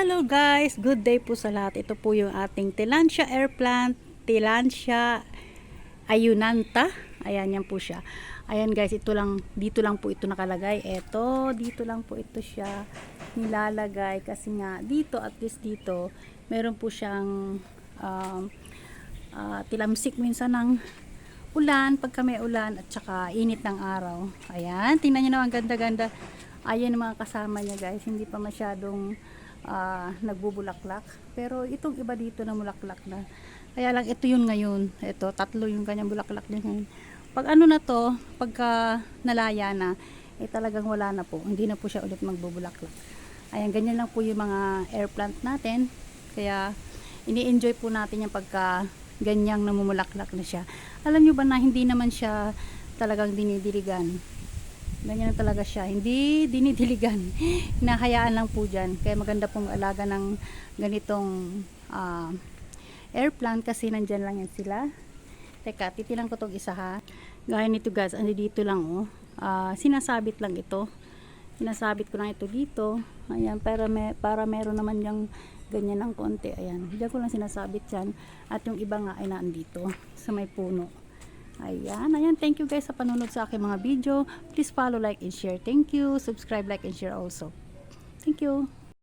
Hello guys, good day po sa lahat. Ito po yung ating Tillandsia air plant, Tillandsia ayunanta. Ayan, yan po siya. Ayan guys, ito lang, dito lang po ito nakalagay. Ito, dito lang po ito siya nilalagay kasi nga dito, at least dito, meron po siyang tilamsik minsan ng ulan, pagka may ulan at saka init ng araw. Ayan, tingnan nyo naman, ganda-ganda. Ayan mga kasama niya guys, hindi pa masyadong nagbubulaklak, pero itong iba dito na bulaklak na. Kaya lang ito yun ngayon, ito tatlo yung kanyang bulaklak din ngayon. Pag ano na to, pagka nalaya na, talagang wala na po, hindi na po siya ulit magbubulaklak. Ayan, ganyan lang po yung mga air plant natin, kaya ini-enjoy po natin yung pagka ganyang namumulaklak na siya. Alam nyo ba na hindi naman siya talagang dinidiligan, ganyan talaga siya, hindi dinidiligan, hinahayaan lang po dyan. Kaya maganda pong alaga ng ganitong air plant kasi nandyan lang yan sila. Teka, titilang ko tong isa ha. Gaya nito guys, ano dito lang oh, sinasabit lang ito, sinasabit ko lang ito dito. Ayan, para meron naman yung ganyan ng konti. Ayan, diyan ko lang sinasabit yan, at yung iba nga ay naandito sa may puno. Ayan, ayan, thank you guys sa panunod sa aking mga video. Please follow, like, and share. Thank you. Subscribe, like, and share also. Thank you.